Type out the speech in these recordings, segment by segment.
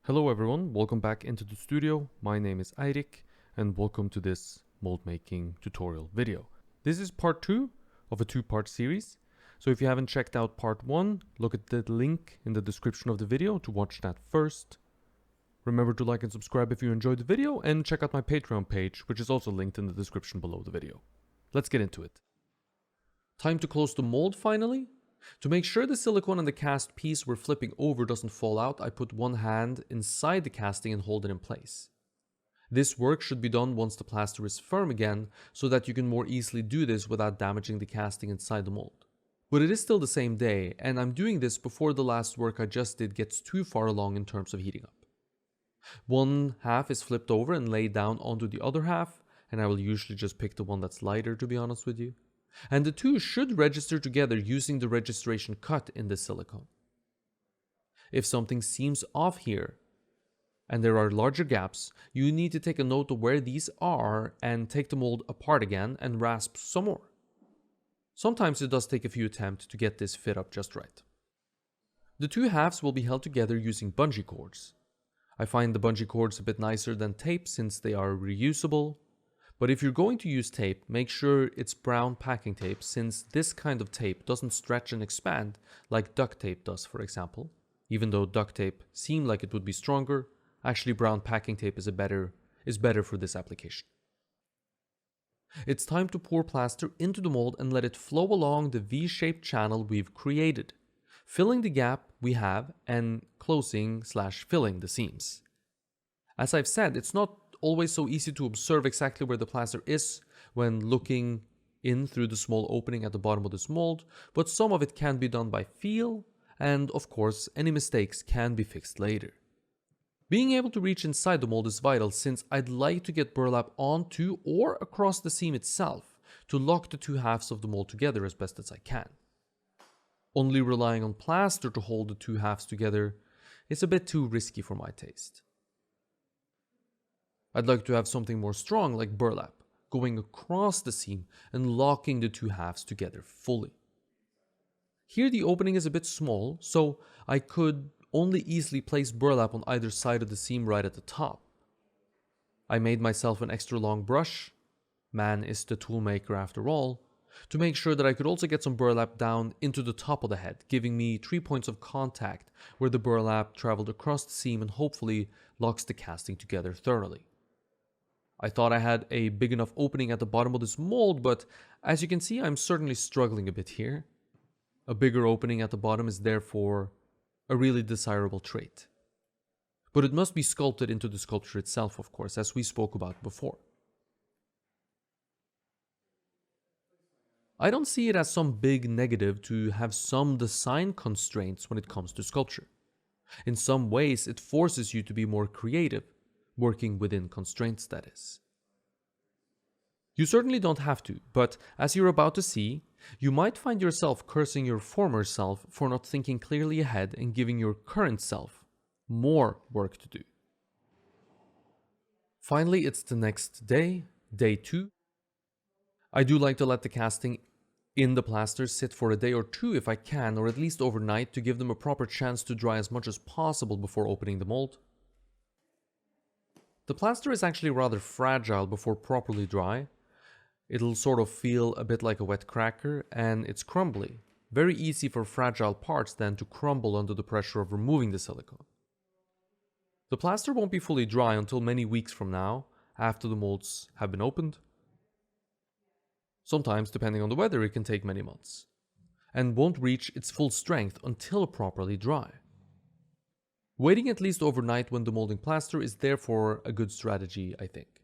Hello everyone, welcome back into the studio. My name is Eirik and welcome to this mold making tutorial video. This is part 2 of a 2-part series. So if you haven't checked out part 1, look at the link in the description of the video to watch that first. Remember to like and subscribe if you enjoyed the video, and check out my Patreon page, which is also linked in the description below the video. Let's get into it. Time to close the mold finally. To make sure the silicone and the cast piece we're flipping over doesn't fall out, I put one hand inside the casting and hold it in place. This work should be done once the plaster is firm again, so that you can more easily do this without damaging the casting inside the mold. But it is still the same day, and I'm doing this before the last work I just did gets too far along in terms of heating up. One half is flipped over and laid down onto the other half, and I will usually just pick the one that's lighter, to be honest with you. And the two should register together using the registration cut in the silicone. If something seems off here and there are larger gaps, you need to take a note of where these are and take the mold apart again and rasp some more. Sometimes it does take a few attempts to get this fit up just right. The two halves will be held together using bungee cords. I find the bungee cords a bit nicer than tape since they are reusable. But if you're going to use tape, make sure it's brown packing tape, since this kind of tape doesn't stretch and expand like duct tape does, for example. Even though duct tape seemed like it would be stronger, actually brown packing tape is better for this application. It's time to pour plaster into the mold and let it flow along the V-shaped channel we've created, filling the gap we have and closing/filling the seams. As I've said, it's not always so easy to observe exactly where the plaster is when looking in through the small opening at the bottom of this mold, but some of it can be done by feel, and of course any mistakes can be fixed later. Being able to reach inside the mold is vital, since I'd like to get burlap onto or across the seam itself to lock the two halves of the mold together as best as I can. Only relying on plaster to hold the two halves together is a bit too risky for my taste. I'd like to have something more strong like burlap, going across the seam and locking the two halves together fully. Here the opening is a bit small, so I could only easily place burlap on either side of the seam right at the top. I made myself an extra long brush, man is the tool maker after all, to make sure that I could also get some burlap down into the top of the head, giving me 3 points of contact where the burlap traveled across the seam and hopefully locks the casting together thoroughly. I thought I had a big enough opening at the bottom of this mold, but as you can see, I'm certainly struggling a bit here. A bigger opening at the bottom is therefore a really desirable trait. But it must be sculpted into the sculpture itself, of course, as we spoke about before. I don't see it as some big negative to have some design constraints when it comes to sculpture. In some ways, it forces you to be more creative, working within constraints, that is. You certainly don't have to, but as you're about to see, you might find yourself cursing your former self for not thinking clearly ahead and giving your current self more work to do. Finally, it's the next day, day 2. I do like to let the casting in the plaster sit for a day or 2 if I can, or at least overnight, to give them a proper chance to dry as much as possible before opening the mold. The plaster is actually rather fragile before properly dry. It'll sort of feel a bit like a wet cracker, and it's crumbly. Very easy for fragile parts then to crumble under the pressure of removing the silicone. The plaster won't be fully dry until many weeks from now, after the molds have been opened. Sometimes, depending on the weather, it can take many months, and won't reach its full strength until properly dry. Waiting at least overnight when demolding plaster is therefore a good strategy, I think.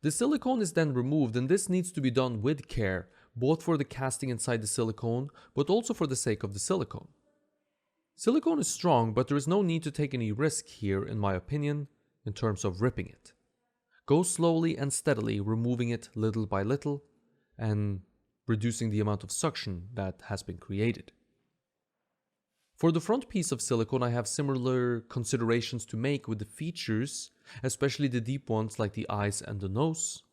The silicone is then removed, and this needs to be done with care, both for the casting inside the silicone, but also for the sake of the silicone. Silicone is strong, but there is no need to take any risk here, in my opinion, in terms of ripping it. Go slowly and steadily, removing it little by little, and reducing the amount of suction that has been created. For the front piece of silicone, I have similar considerations to make with the features, especially the deep ones like the eyes and the nose.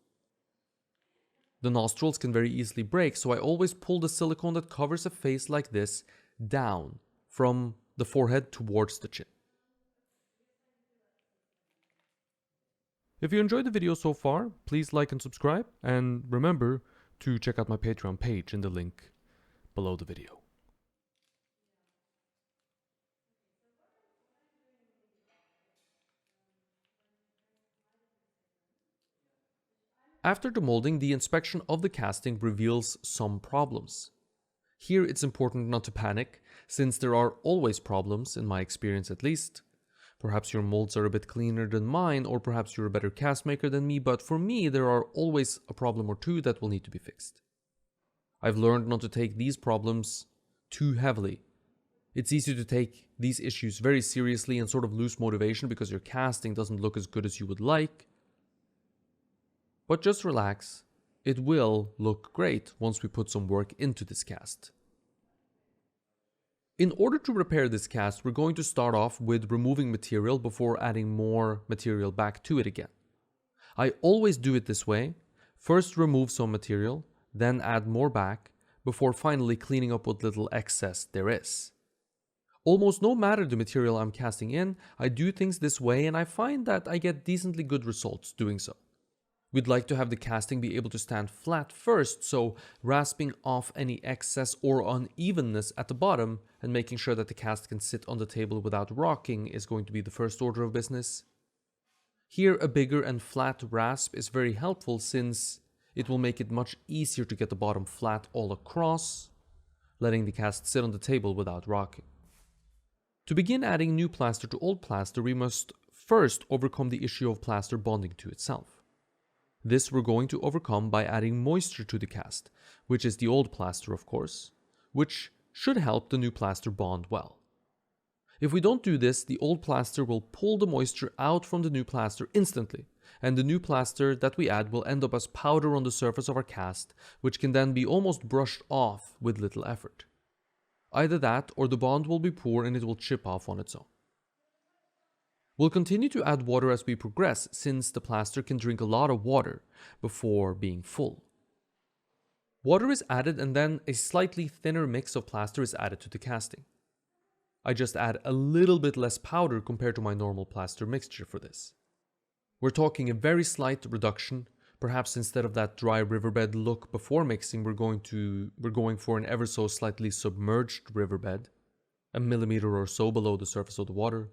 The nostrils can very easily break, so I always pull the silicone that covers a face like this down from the forehead towards the chin. If you enjoyed the video so far, please like and subscribe, and remember to check out my Patreon page in the link below the video. After demolding, the inspection of the casting reveals some problems. Here it's important not to panic, since there are always problems, in my experience at least. Perhaps your molds are a bit cleaner than mine, or perhaps you're a better cast maker than me, but for me there are always a problem or two that will need to be fixed. I've learned not to take these problems too heavily. It's easy to take these issues very seriously and sort of lose motivation because your casting doesn't look as good as you would like. But just relax, it will look great once we put some work into this cast. In order to repair this cast, we're going to start off with removing material before adding more material back to it again. I always do it this way: first remove some material, then add more back, before finally cleaning up what little excess there is. Almost no matter the material I'm casting in, I do things this way and I find that I get decently good results doing so. We'd like to have the casting be able to stand flat first, so rasping off any excess or unevenness at the bottom and making sure that the cast can sit on the table without rocking is going to be the first order of business. Here, a bigger and flat rasp is very helpful since it will make it much easier to get the bottom flat all across, letting the cast sit on the table without rocking. To begin adding new plaster to old plaster, we must first overcome the issue of plaster bonding to itself. This we're going to overcome by adding moisture to the cast, which is the old plaster of course, which should help the new plaster bond well. If we don't do this, the old plaster will pull the moisture out from the new plaster instantly, and the new plaster that we add will end up as powder on the surface of our cast, which can then be almost brushed off with little effort. Either that, or the bond will be poor and it will chip off on its own. We'll continue to add water as we progress, since the plaster can drink a lot of water before being full. Water is added and then a slightly thinner mix of plaster is added to the casting. I just add a little bit less powder compared to my normal plaster mixture for this. We're talking a very slight reduction. Perhaps instead of that dry riverbed look before mixing, we're going for an ever so slightly submerged riverbed, a millimeter or so below the surface of the water.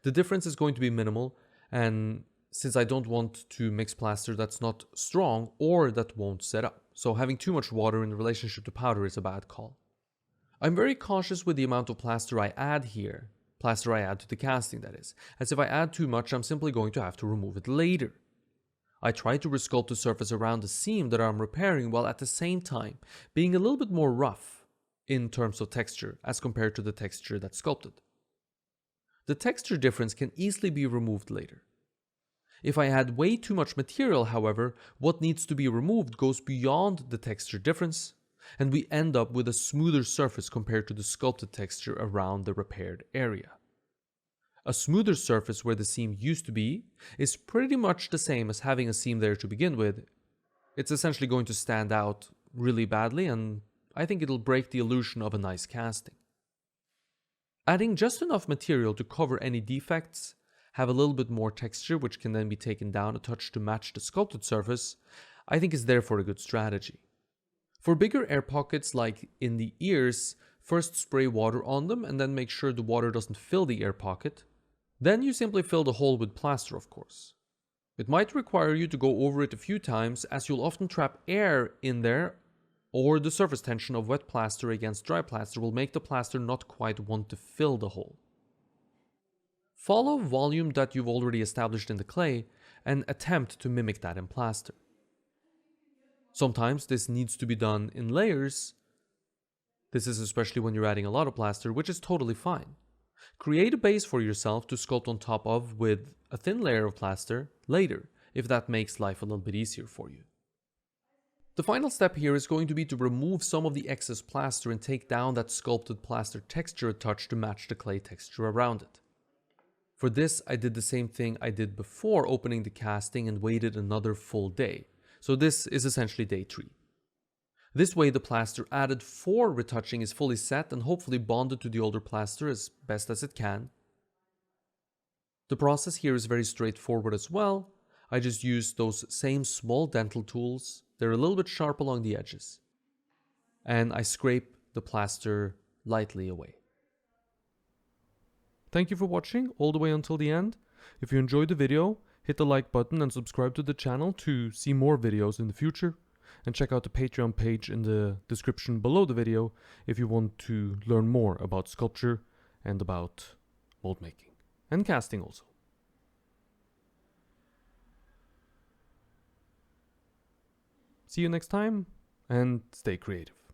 The difference is going to be minimal, and since I don't want to mix plaster that's not strong or that won't set up, so having too much water in relationship to powder is a bad call. I'm very cautious with the amount of plaster I add here, plaster I add to the casting that is, as if I add too much I'm simply going to have to remove it later. I try to resculpt the surface around the seam that I'm repairing while at the same time being a little bit more rough in terms of texture as compared to the texture that's sculpted. The texture difference can easily be removed later. If I add way too much material, however, what needs to be removed goes beyond the texture difference, and we end up with a smoother surface compared to the sculpted texture around the repaired area. A smoother surface where the seam used to be is pretty much the same as having a seam there to begin with. It's essentially going to stand out really badly, and I think it'll break the illusion of a nice casting. Adding just enough material to cover any defects, have a little bit more texture which can then be taken down a touch to match the sculpted surface, I think is therefore a good strategy. For bigger air pockets like in the ears, first spray water on them and then make sure the water doesn't fill the air pocket. Then you simply fill the hole with plaster of course. It might require you to go over it a few times as you'll often trap air in there, or the surface tension of wet plaster against dry plaster will make the plaster not quite want to fill the hole. Follow volume that you've already established in the clay and attempt to mimic that in plaster. Sometimes this needs to be done in layers. This is especially when you're adding a lot of plaster, which is totally fine. Create a base for yourself to sculpt on top of with a thin layer of plaster later, if that makes life a little bit easier for you. The final step here is going to be to remove some of the excess plaster and take down that sculpted plaster texture a touch to match the clay texture around it. For this, I did the same thing I did before opening the casting and waited another full day. So this is essentially day 3. This way the plaster added for retouching is fully set and hopefully bonded to the older plaster as best as it can. The process here is very straightforward as well. I just use those same small dental tools. They're a little bit sharp along the edges. And I scrape the plaster lightly away. Thank you for watching all the way until the end. If you enjoyed the video, hit the like button and subscribe to the channel to see more videos in the future. And check out the Patreon page in the description below the video if you want to learn more about sculpture and about mold making and casting also. See you next time and stay creative.